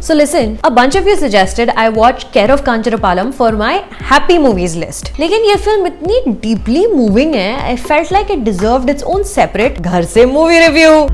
So listen, a bunch of you suggested I watch Care of Kancharapalam for my happy movies list. लेकिन ये film इतनी deeply moving है, I felt like it deserved its own separate घर से movie review.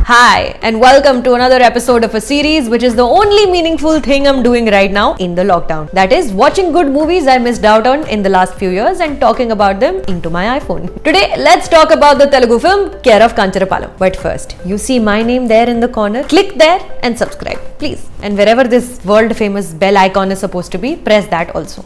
Hi and welcome to another episode of a series which is the only meaningful thing I'm doing right now in the lockdown. That is watching good movies I missed out on in the last few years and talking about them into my iPhone. Today let's talk about the Telugu film Care of Kancharapalam. But first, you see my name there in the corner? Click there and subscribe, please. And wherever this world famous bell icon is supposed to be, press that also.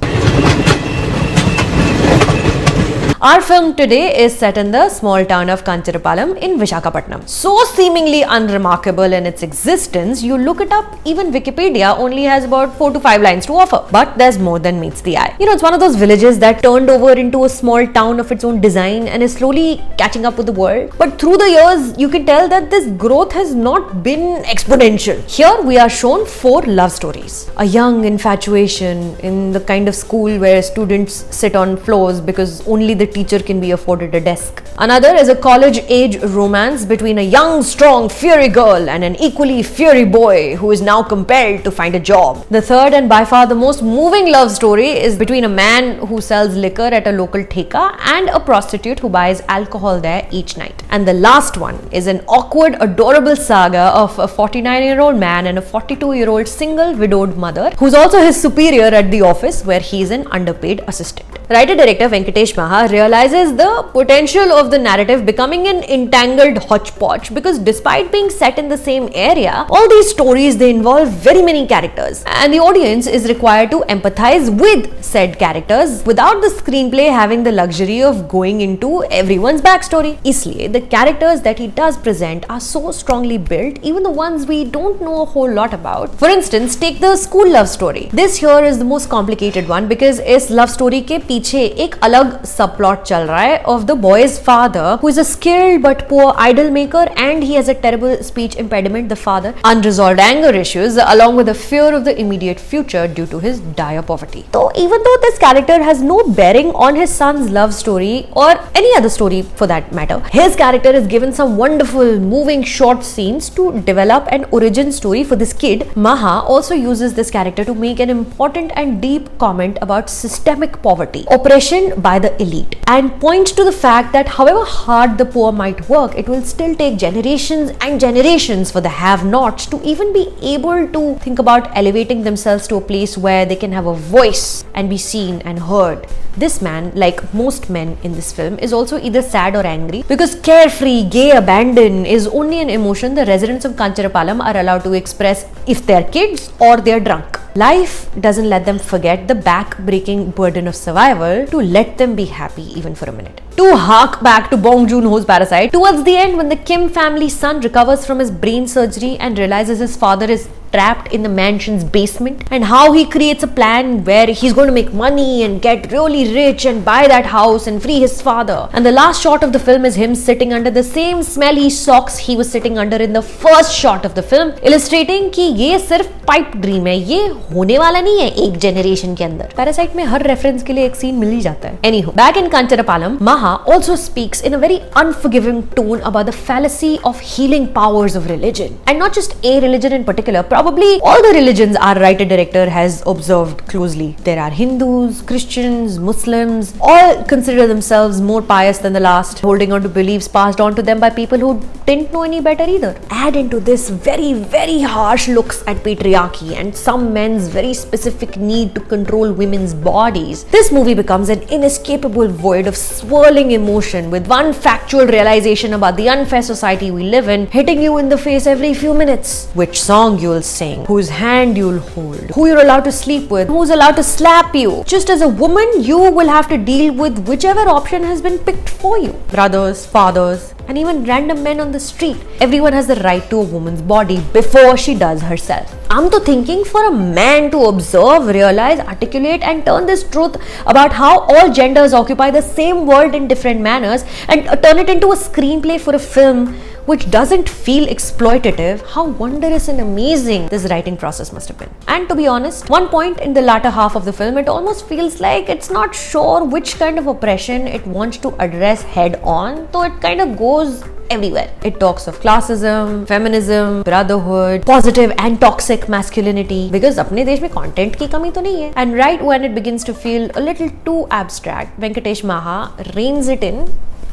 Our film today is set in the small town of Kancharapalam in Visakhapatnam. So seemingly unremarkable in its existence, you look it up, even Wikipedia only has about 4 to 5 lines to offer. But there's more than meets the eye. You know, it's one of those villages that turned over into a small town of its own design and is slowly catching up with the world. But through the years, you can tell that this growth has not been exponential. Here we are shown 4 love stories. A young infatuation in the kind of school where students sit on floors because only the teacher can be afforded a desk. Another is a college-age romance between a young, strong, fiery girl and an equally fiery boy who is now compelled to find a job. The third and by far the most moving love story is between a man who sells liquor at a local theka and a prostitute who buys alcohol there each night. And the last one is an awkward, adorable saga of a 49-year-old man and a 42-year-old single widowed mother who's also his superior at the office where he's an underpaid assistant. Writer-director Venkatesh Maha realizes the potential of the narrative becoming an entangled hodgepodge because despite being set in the same area, all these stories they involve very many characters and the audience is required to empathize with said characters without the screenplay having the luxury of going into everyone's backstory. Isliye, the characters that he does present are so strongly built, even the ones we don't know a whole lot about. For instance, take the school love story. This here is the most complicated one because इस love story के पीछे एक अलग subplot चल रहा है of the boy's father who is a skilled but poor idol maker and he has a terrible speech impediment, the father, unresolved anger issues along with the fear of the immediate future due to his dire poverty. So even though this character has no bearing on his son's love story or any other story for that matter, his character is given some wonderful moving short scenes to develop an origin story for this kid. Maha also uses this character to make an important and deep comment about systemic poverty, oppression by the elite, and points to the fact that however hard the poor might work, it will still take generations and generations for the have-nots to even be able to think about elevating themselves to a place where they can have a voice and be seen and heard. This man, like most men in this film, is also either sad or angry because carefree, gay abandon is only an emotion the residents of Kancharapalam are allowed to express if they're kids or they're drunk. Life doesn't let them forget the back-breaking burden of survival to let them be happy even for a minute. To hark back to Bong Joon-ho's Parasite, towards the end when the Kim family's son recovers from his brain surgery and realizes his father is trapped in the mansion's basement and how he creates a plan where he's going to make money and get really rich and buy that house and free his father. And the last shot of the film is him sitting under the same smelly socks he was sitting under in the first shot of the film, illustrating कि ये सिर्फ pipe dream है, ये होने वाला नहीं है एक generation के अंदर. Parasite में हर reference के लिए एक scene मिल ही जाता है. Anyhow, back in Kancharapalam, Maha also speaks in a very unforgiving tone about the fallacy of healing powers of religion. And not just a religion in particular, probably all the religions our writer-director has observed closely. There are Hindus, Christians, Muslims, all consider themselves more pious than the last, holding on to beliefs passed on to them by people who didn't know any better either. Add into this very, very harsh looks at patriarchy and some men's very specific need to control women's bodies. This movie becomes an inescapable void of swirling emotion with one factual realization about the unfair society we live in hitting you in the face every few minutes. Which song you'll sing, whose hand you'll hold, who you're allowed to sleep with, who's allowed to slap you. Just as a woman, you will have to deal with whichever option has been picked for you. Brothers, fathers, and even random men on the street. Everyone has the right to a woman's body before she does herself. I'm to thinking for a man to observe, realize, articulate and turn this truth about how all genders occupy the same world in different manners and turn it into a screenplay for a film which doesn't feel exploitative, how wondrous and amazing this writing process must have been. And to be honest, one point in the latter half of the film, it almost feels like it's not sure which kind of oppression it wants to address head on, so it kind of goes everywhere. It talks of classism, feminism, brotherhood, positive and toxic masculinity, because अपने देश में content की कमी तो नहीं है. And right when it begins to feel a little too abstract, Venkatesh Maha reins it in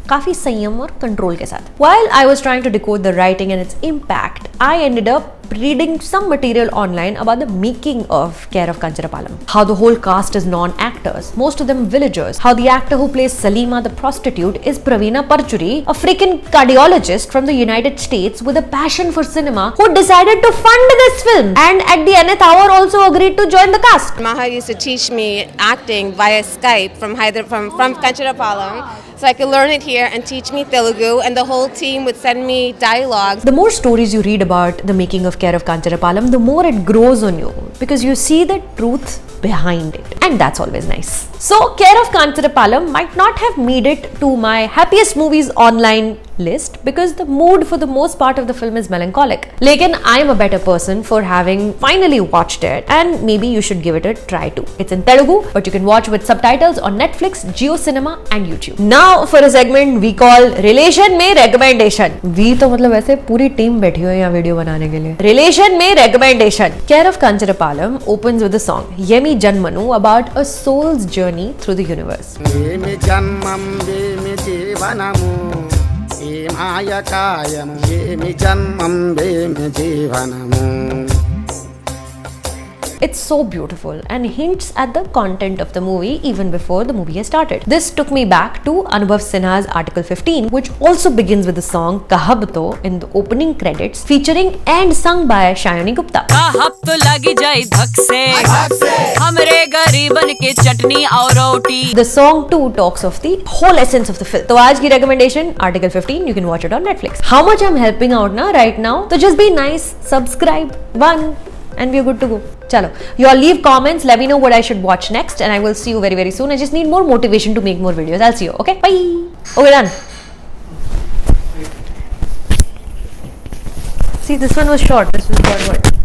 काफी संयम और कंट्रोल के साथ. While I was trying to decode the writing and its impact, I ended up reading some material online about the making of Care of Kancharapalam. How the whole cast is non-actors, most of them villagers. How the actor who plays Salima the prostitute is Praveena Parchuri, a freaking cardiologist from the United States with a passion for cinema, who decided to fund this film and at the nth hour also agreed to join the cast. Maha used to teach me acting via Skype from Kancharapalam, so I could learn it here and teach me Telugu, and the whole team would send me dialogues. The more stories you read about the making of Care of Kancharapalam, the more it grows on you, because you see the truth behind it, and that's always nice. So Care of Kancharapalam might not have made it to my happiest movies online list because the mood for the most part of the film is melancholic. Lekin I am a better person for having finally watched it, and maybe you should give it a try too. It's in Telugu, but you can watch with subtitles on Netflix, Jio Cinema and YouTube. Now for a segment we call Relation में Recommendation. We तो मतलब ऐसे पूरी team बैठी हुई है यहाँ video बनाने के लिए. Relation में Recommendation. Care of Kancharapalam opens with a song, Yemi Janmanu, about a soul's journey through the universe. Yemi Janmam Yemi Jivanamu Imayakayam Yemi Janmam Yemi Jivanamu. It's so beautiful and hints at the content of the movie even before the movie has started. This took me back to Anubhav Sinha's Article 15, which also begins with the song Kahab To in the opening credits, featuring and sung by Shayani Gupta. कहब तो लगी जाए धक से हमरे गरीबन के चटनी और रोटी. The song too talks of the whole essence of the film. So आज की recommendation, Article 15, you can watch it on Netflix. How much I'm helping out now right now? So just be nice, subscribe, and we are good to go. Chalo, you all leave comments, let me know what I should watch next, and I will see you very very soon. I just need more motivation to make more videos. I'll see you. Okay, bye. Okay, done. See, this one was short. This was about what?